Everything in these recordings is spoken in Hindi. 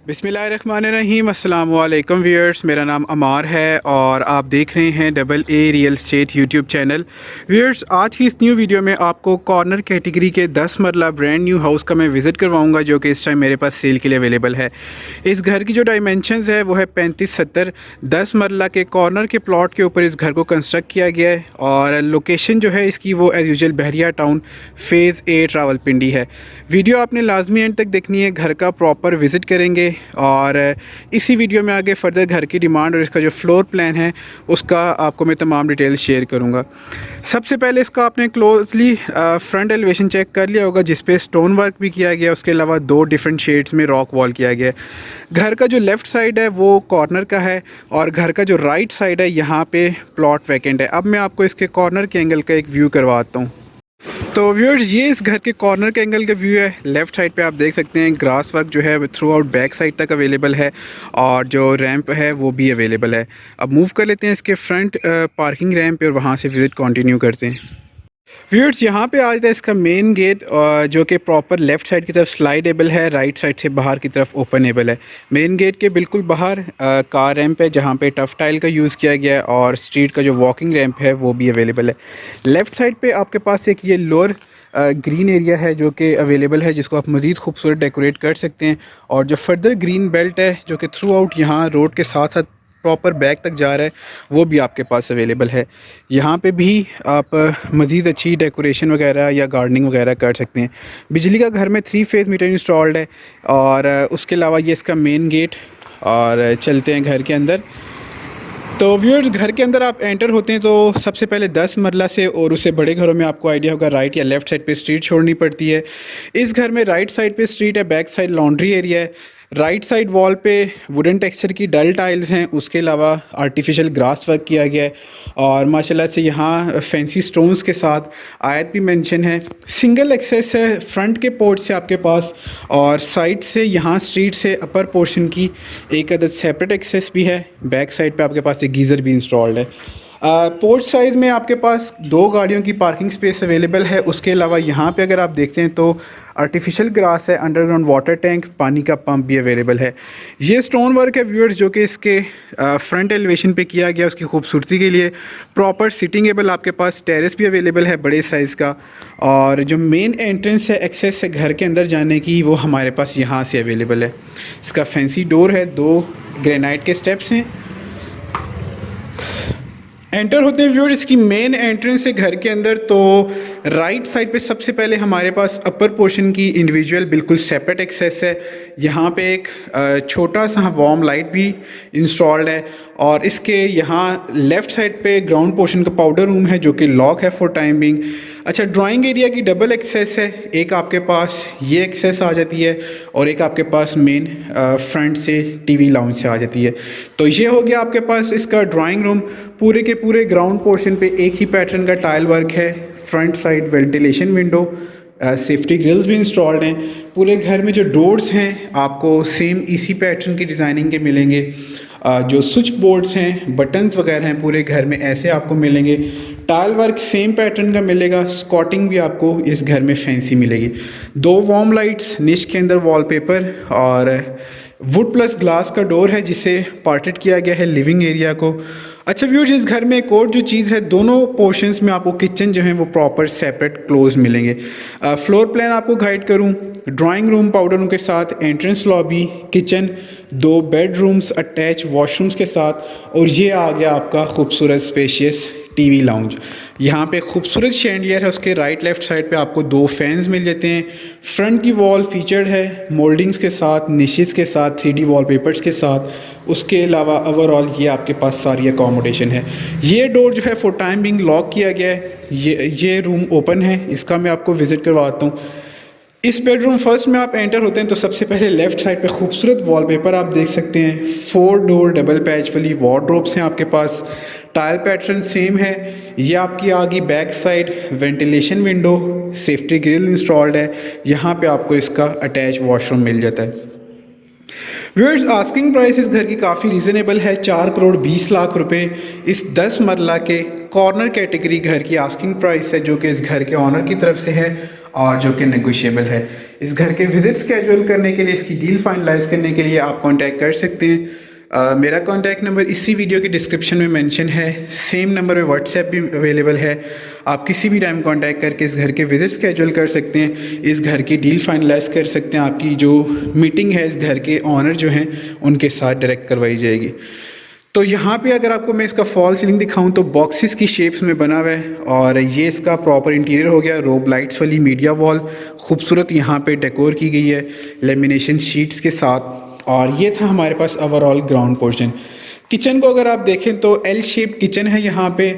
बिस्मिल्लाहिर्रहमानिर्रहीम। अस्सलाम वालेकुम व्यूअर्स, मेरा नाम अमार है और आप देख रहे हैं double a real estate YouTube channel. Viewers, आज की इस न्यू वीडियो में आपको कॉर्नर कैटेगरी के 10 मरला ब्रांड न्यू हाउस का मैं विज़िट करवाऊंगा, जो कि इस टाइम मेरे पास सेल के लिए अवेलेबल है। इस घर की जो डायमेंशंस है वो है 35-70। 10 मरला के कॉर्नर के प्लॉट के ऊपर इस घर को कंस्ट्रक्ट किया गया है और लोकेशन जो है इसकी वो एज़ यूजुअल बहरिया टाउन फ़ेज़ ए रावलपिंडी है। वीडियो आपने लाजमी एंड तक देखनी है, घर का प्रॉपर विज़िट करेंगे और इसी वीडियो में आगे फर्दर घर की डिमांड और इसका जो फ्लोर प्लान है उसका आपको मैं तमाम डिटेल्स शेयर करूंगा। सबसे पहले इसका आपने क्लोजली फ्रंट एलिवेशन चेक कर लिया होगा, जिस पे स्टोन वर्क भी किया गया, उसके अलावा 2 डिफरेंट शेड्स में रॉक वॉल किया गया है। घर का जो लेफ़्ट साइड है वो कॉर्नर का है और घर का जो राइट साइड है यहाँ पे प्लॉट वैकेंट है। अब मैं आपको इसके कॉर्नर के एंगल का एक व्यू करवाता हूँ। तो व्यूअर्स, ये इस घर के कॉर्नर के एंगल का व्यू है। लेफ़्ट साइड पे आप देख सकते हैं ग्रास वर्क जो है थ्रू आउट बैक साइड तक अवेलेबल है और जो रैंप है वो भी अवेलेबल है। अब मूव कर लेते हैं इसके फ्रंट पार्किंग रैंप पे और वहाँ से विज़िट कंटिन्यू करते हैं। व्यूअर्स, यहाँ पे आ जाता है इसका मेन गेट, जो कि प्रॉपर लेफ़्ट साइड की तरफ स्लाइडेबल है, राइट साइड से बाहर की तरफ ओपनेबल है। मेन गेट के बिल्कुल बाहर कार रैंप है जहाँ पे टफ टाइल का यूज़ किया गया है और स्ट्रीट का जो वॉकिंग रैंप है वो भी अवेलेबल है। लेफ़्ट साइड पे आपके पास एक ये लोअर ग्रीन एरिया है जो कि अवेलेबल है, जिसको आप मज़ीद खूबसूरत डेकोरेट कर सकते हैं। और जो फर्दर ग्रीन बेल्ट है जो कि थ्रू आउट यहाँ रोड के साथ साथ प्रॉपर बैक तक जा रहा है वो भी आपके पास अवेलेबल है। यहाँ पे भी आप मज़ीद अच्छी डेकोरेशन वगैरह या गार्डनिंग वगैरह कर सकते हैं। बिजली का घर में 3 फेज़ मीटर इंस्टॉल्ड है और उसके अलावा ये इसका मेन गेट। और चलते हैं घर के अंदर। तो व्यूअर्स, घर के अंदर आप एंटर होते हैं तो सबसे पहले 10 मरला से, और उससे बड़े घरों में आपको आइडिया होगा राइट या लेफ़्ट साइड पे स्ट्रीट छोड़नी पड़ती है। इस घर में राइट साइड पे स्ट्रीट है, बैक साइड लॉन्ड्री एरिया है। राइट साइड वॉल पे वुडन टेक्सचर की डल टाइल्स हैं, उसके अलावा आर्टिफिशियल ग्रास वर्क किया गया है और माशाल्लाह से यहाँ फैंसी स्टोन्स के साथ आयत भी मेंशन है। सिंगल एक्सेस है फ्रंट के पोर्ट से आपके पास और साइड से यहाँ स्ट्रीट से अपर पोर्शन की एक अदद सेपरेट एक्सेस भी है। बैक साइड पे आपके पास एक गीज़र भी इंस्टॉल्ड है। पोर्च साइज़ में आपके पास 2 गाड़ियों की पार्किंग स्पेस अवेलेबल है। उसके अलावा यहाँ पे अगर आप देखते हैं तो आर्टिफिशियल ग्रास है, अंडरग्राउंड वाटर टैंक, पानी का पंप भी अवेलेबल है। ये स्टोन वर्क है व्यूअर्स, जो कि इसके फ्रंट एलिवेशन पे किया गया उसकी खूबसूरती के लिए। प्रॉपर सिटिंग एबल आपके पास टेरेस भी अवेलेबल है बड़े साइज़ का। और जो मेन एंट्रेंस है, एक्सेस है घर के अंदर जाने की, वो हमारे पास यहाँ से अवेलेबल है। इसका फैंसी डोर है, 2 ग्रेनाइट के स्टेप्स हैं। एंटर होते हैं व्यूअर, इसकी मेन एंट्रेंस है घर के अंदर। तो राइट साइड पे सबसे पहले हमारे पास अपर पोर्शन की इंडिविजुअल बिल्कुल सेपरेट एक्सेस है। यहाँ पे एक छोटा सा वार्म लाइट भी इंस्टॉल्ड है और इसके यहाँ लेफ़्ट साइड पे ग्राउंड पोर्शन का पाउडर रूम है जो कि लॉक है फॉर टाइम बिंग। अच्छा, ड्राइंग एरिया की डबल एक्सेस है, एक आपके पास ये एक्सेस आ जाती है और एक आपके पास मेन फ्रंट से टीवी लाउंज से आ जाती है। तो ये हो गया आपके पास इसका ड्राइंग रूम। पूरे के पूरे ग्राउंड पोर्शन पे एक ही पैटर्न का टाइल वर्क है। Front side ventilation window, safety grills भी इंस्टॉल्ड हैं। पूरे घर में जो डोर्स हैं आपको सेम इसी पैटर्न की डिज़ाइनिंग के मिलेंगे। जो स्विच बोर्ड्स हैं, बटन्स वगैरह हैं, पूरे घर में ऐसे आपको मिलेंगे। टाइल वर्क सेम पैटर्न का मिलेगा। स्कॉटिंग भी आपको इस घर में फैंसी मिलेगी। 2 वार्म लाइट्स, निश के अंदर वॉलपेपर और वुड प्लस ग्लास का डोर है जिसे पार्टेड किया गया है लिविंग एरिया को। अच्छा व्यूअर्स, इस घर में एक और जो चीज़ है, दोनों पोर्शंस में आपको किचन जो है वो प्रॉपर सेपरेट क्लोज मिलेंगे। फ्लोर प्लान आपको गाइड करूं, ड्राइंग रूम पाउडर रूम के साथ, entrance lobby, kitchen, 2 bedrooms attach washrooms के साथ, और ये आ गया आपका खूबसूरत स्पेशियस टीवी लाउंज। यहाँ पे खूबसूरत शैंडलियर है, उसके राइट लेफ़्ट साइड पे आपको 2 फैंस मिल जाते हैं। फ्रंट की वॉल फीचर्ड है मोल्डिंग्स के साथ, निशेस के साथ, 3D वॉलपेपर्स के साथ। उसके अलावा ओवरऑल ये आपके पास सारी अकोमोडेशन है। ये डोर जो है फॉर टाइम बिंग लॉक किया गया है। ये रूम ओपन है, इसका मैं आपको विज़िट करवाता हूँ। इस बेडरूम फर्स्ट में आप एंटर होते हैं तो सबसे पहले लेफ़्ट साइड पे खूबसूरत वॉलपेपर आप देख सकते हैं। 4 डोर डबल पैच वाली वार्डरोब्स हैं आपके पास। टाइल पैटर्न सेम है। ये आपकी आ गई back side ventilation window, safety grill installed है। यहाँ पे आपको इसका अटैच वॉशरूम मिल जाता है। व्यूअर्स, आस्किंग प्राइस इस घर की काफ़ी रीज़नेबल है, 4 करोड़ 20 लाख रुपए इस 10 मरला के कॉर्नर कैटेगरी घर की आस्किंग प्राइस है, जो कि इस घर के ऑनर की तरफ से है। और जो कि नेगोशिएबल है। इस घर के विजिट स्केड्यूल करने के लिए, इसकी डील फाइनलाइज करने के लिए आप कांटेक्ट कर सकते हैं। मेरा कांटेक्ट नंबर इसी वीडियो के डिस्क्रिप्शन में मेंशन है। सेम नंबर पे व्हाट्सएप भी अवेलेबल है। आप किसी भी टाइम कांटेक्ट करके इस घर के विजिट स्केड्यूल कर सकते हैं, इस घर की डील फाइनलाइज कर सकते हैं। आपकी जो मीटिंग है इस घर के ऑनर जो हैं उनके साथ डायरेक्ट करवाई जाएगी। तो यहाँ पे अगर आपको मैं इसका फॉल सीलिंग दिखाऊं तो बॉक्सेस की शेप्स में बना हुआ है, और ये इसका प्रॉपर इंटीरियर हो गया। रोब लाइट्स वाली मीडिया वॉल खूबसूरत यहाँ पे डेकोर की गई है लेमिनेशन शीट्स के साथ। और ये था हमारे पास ओवरऑल ग्राउंड पोर्शन। किचन को अगर आप देखें तो एल शेप किचन है। यहाँ पे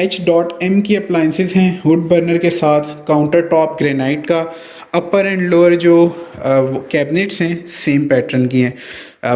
H.M की अप्लाइंसेस हैं वुड बर्नर के साथ। काउंटर टॉप ग्रेनाइट का, अपर एंड लोअर जो कैबिनेट्स हैं सेम पैटर्न की हैं।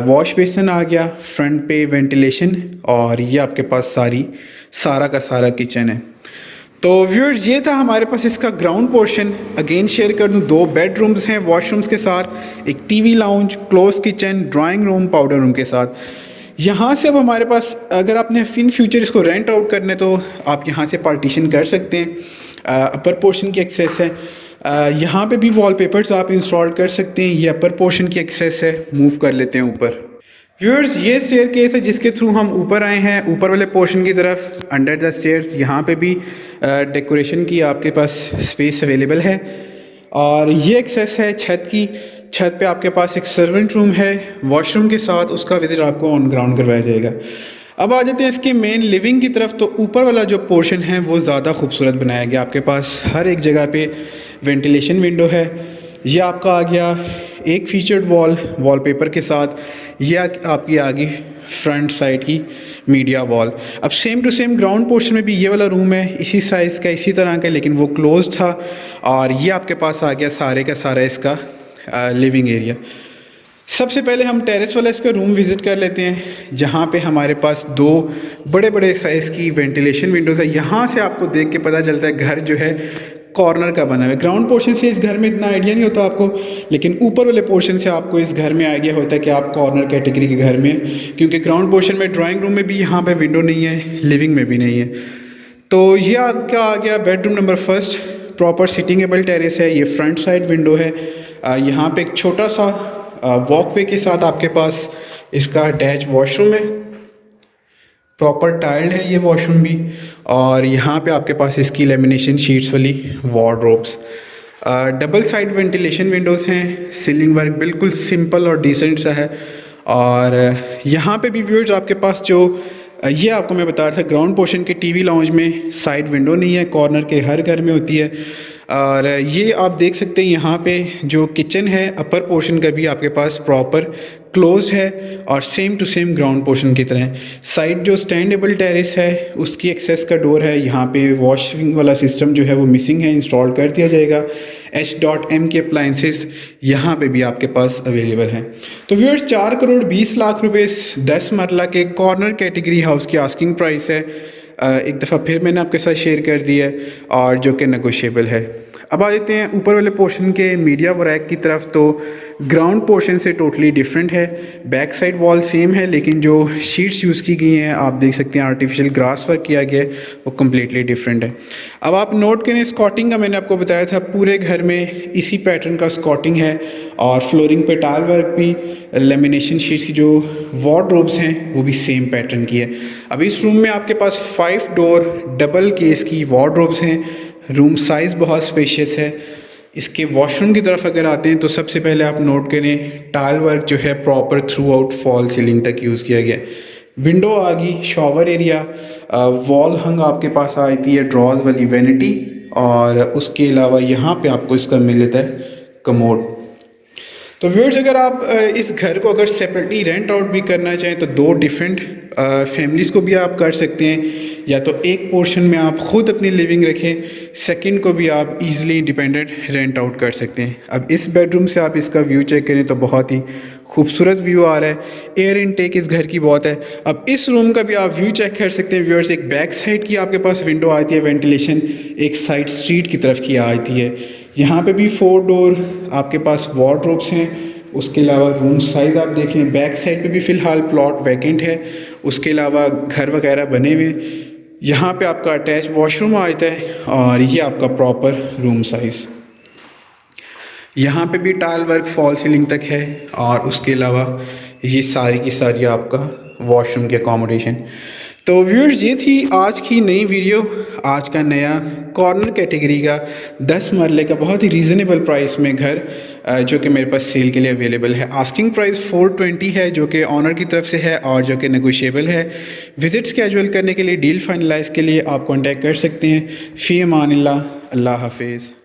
वॉश बेसन आ गया, फ्रंट पे वेंटिलेशन, और ये आपके पास सारा का सारा किचन है। तो व्यूअर्स ये था हमारे पास इसका ग्राउंड पोर्शन। अगेन शेयर कर दूँ, 2 बेडरूम्स हैं वॉशरूम्स के साथ, एक TV lounge, close kitchen, drawing room, powder room के साथ। यहाँ से अब हमारे पास अगर आपने इन फ्यूचर इसको रेंट आउट करने तो आप यहाँ से पार्टीशन कर सकते हैं। अपर पोर्शन की एक्सेस है। यहाँ पे भी वॉलपेपर्स आप इंस्टॉल कर सकते हैं। ये अपर पोर्शन की एक्सेस है। मूव कर लेते हैं ऊपर। व्यूअर्स ये स्टेयरकेस है जिसके थ्रू हम ऊपर आए हैं, ऊपर वाले पोर्शन की तरफ। अंडर द स्टेयर्स यहाँ पे भी डेकोरेशन की आपके पास स्पेस अवेलेबल है। और ये एक्सेस है छत की। छत पे आपके पास एक सर्वेंट रूम है वॉशरूम के साथ, उसका विजिट आपको ऑन ग्राउंड करवाया जाएगा। अब आ जाते हैं इसके मेन लिविंग की तरफ। तो ऊपर वाला जो पोर्शन है वो ज़्यादा खूबसूरत बनाया गया। आपके पास हर एक जगह पे वेंटिलेशन विंडो है। ये आपका आ गया एक फीचर्ड वॉलपेपर के साथ। ये आपकी आ गई फ्रंट साइड की मीडिया वॉल। अब same to same ground portion में भी ये वाला रूम है, इसी साइज़ का, इसी तरह का, लेकिन वो क्लोज था। और ये आपके पास आ गया सारे का सारा इसका लिविंग एरिया। सबसे पहले हम टेरेस वाला इसका रूम विज़िट कर लेते हैं, जहाँ पे हमारे पास 2 बड़े बड़े साइज़ की वेंटिलेशन विंडोज़ है। यहाँ से आपको देख के पता चलता है घर जो है कॉर्नर का बना हुआ है। ग्राउंड पोर्शन से इस घर में इतना आइडिया नहीं होता आपको, लेकिन ऊपर वाले पोर्शन से आपको इस घर में आइडिया होता है कि आप कॉर्नर कैटेगरी के घर में, क्योंकि ग्राउंड पोर्शन में ड्राइंग रूम में भी यहाँ पे विंडो नहीं है, लिविंग में भी नहीं है। तो ये आपका आ गया बेडरूम नंबर 1। प्रॉपर सिटिंगेबल टेरेस है। ये फ्रंट साइड विंडो है। यहाँ पे एक छोटा सा वॉकवे के साथ आपके पास इसका अटैच वॉशरूम है। प्रॉपर टाइल्ड है ये वॉशरूम भी। और यहाँ पे आपके पास इसकी लेमिनेशन शीट्स वाली wardrobes. Double side ventilation Windows हैं। सीलिंग वर्क बिल्कुल सिंपल और डिसेंट सा है। और यहाँ पे भी व्यूअर्स आपके पास जो ये आपको मैं बता रहा था, ग्राउंड पोर्शन के टीवी लाउंज में साइड विंडो नहीं है, कॉर्नर के हर घर में होती है। और ये आप देख सकते हैं यहाँ पे जो किचन है अपर पोर्शन का भी आपके पास प्रॉपर क्लोज है, और same to same ground portion की तरह। साइड जो स्टैंडेबल टेरेस है उसकी एक्सेस का डोर है। यहाँ पे वॉशिंग वाला सिस्टम जो है वो मिसिंग है, इंस्टॉल कर दिया जाएगा। H.M के अप्लाइंसेस यहाँ पे भी आपके पास अवेलेबल हैं। तो व्यूअर्स 4 करोड़ 20 लाख रुपए इस 10 मरला के कॉर्नर कैटेगरी हाउस की आस्किंग प्राइस है। एक दफ़ा फिर मैंने आपके साथ शेयर कर दिया है, और जो कि नेगोशिएबल है। अब आ जाते हैं ऊपर वाले पोर्शन के मीडिया वरैक की तरफ। तो ग्राउंड पोर्शन से टोटली डिफरेंट है। बैक साइड वॉल सेम है, लेकिन जो शीट्स यूज़ की गई हैं आप देख सकते हैं आर्टिफिशियल ग्रास वर्क किया गया है, वो कम्प्लीटली डिफरेंट है। अब आप नोट करें स्कॉटिंग का, मैंने आपको बताया था पूरे घर में इसी पैटर्न का स्कॉटिंग है। और फ्लोरिंग पे टाइल वर्क भी, लेमिनेशन शीट्स की जो वार्डरोब्स हैं वो भी सेम पैटर्न की है। अब इस रूम में आपके पास 5 डोर डबल केस की वार्डरोब्स हैं। रूम साइज़ बहुत स्पेशियस है। इसके वॉशरूम की तरफ अगर आते हैं तो सबसे पहले आप नोट करें टाइल वर्क जो है proper through out fall ceiling तक यूज़ किया गया। विंडो आ गई, शॉवर एरिया, वॉल हंग आपके पास आती है ड्रॉज वाली वैनिटी, और उसके अलावा यहाँ पे आपको इसका मिल लेता है कमोड। तो व्यूअर्स अगर आप इस घर को अगर सेपरेटली रेंट आउट भी करना चाहें तो 2 डिफरेंट फैमिलीज़ को भी आप कर सकते हैं, या तो एक पोर्शन में आप ख़ुद अपनी लिविंग रखें, सेकंड को भी आप इजीली इंडिपेंडेंट रेंट आउट कर सकते हैं। अब इस बेडरूम से आप इसका व्यू चेक करें तो बहुत ही खूबसूरत व्यू आ रहा है। एयर इनटेक इस घर की बहुत है। अब इस रूम का भी आप व्यू चेक कर सकते हैं व्यूअर्स। एक बैक साइड की आपके पास विंडो आती है वेंटिलेशन, एक साइड स्ट्रीट की तरफ की आती है। यहाँ पे भी 4 डोर आपके पास वार्डरोब्स हैं। उसके अलावा रूम साइज़ आप देखें, बैक साइड पे भी फ़िलहाल प्लॉट वैकेंट है, उसके अलावा घर वगैरह बने हुए। यहाँ पे आपका अटैच वॉशरूम आ जाता है, और ये आपका प्रॉपर रूम साइज़। यहाँ पे भी टाइल वर्क फॉल सीलिंग तक है और उसके अलावा ये सारी की सारी आपका वॉशरूम की अकोमोडेशन। तो व्यूअर्स ये थी आज की नई वीडियो, आज का नया कॉर्नर कैटेगरी का 10 मरले का बहुत ही रीज़नेबल प्राइस में घर जो कि मेरे पास सेल के लिए अवेलेबल है। आस्किंग प्राइस 420 है जो कि ऑनर की तरफ से है और जो कि नेगोशिएबल है। विजिट स्केजुअल करने के लिए, डील फाइनलाइज के लिए आप कॉन्टैक्ट कर सकते हैं। फ़ी अमान अल्लाह, अल्लाह हाफिज़।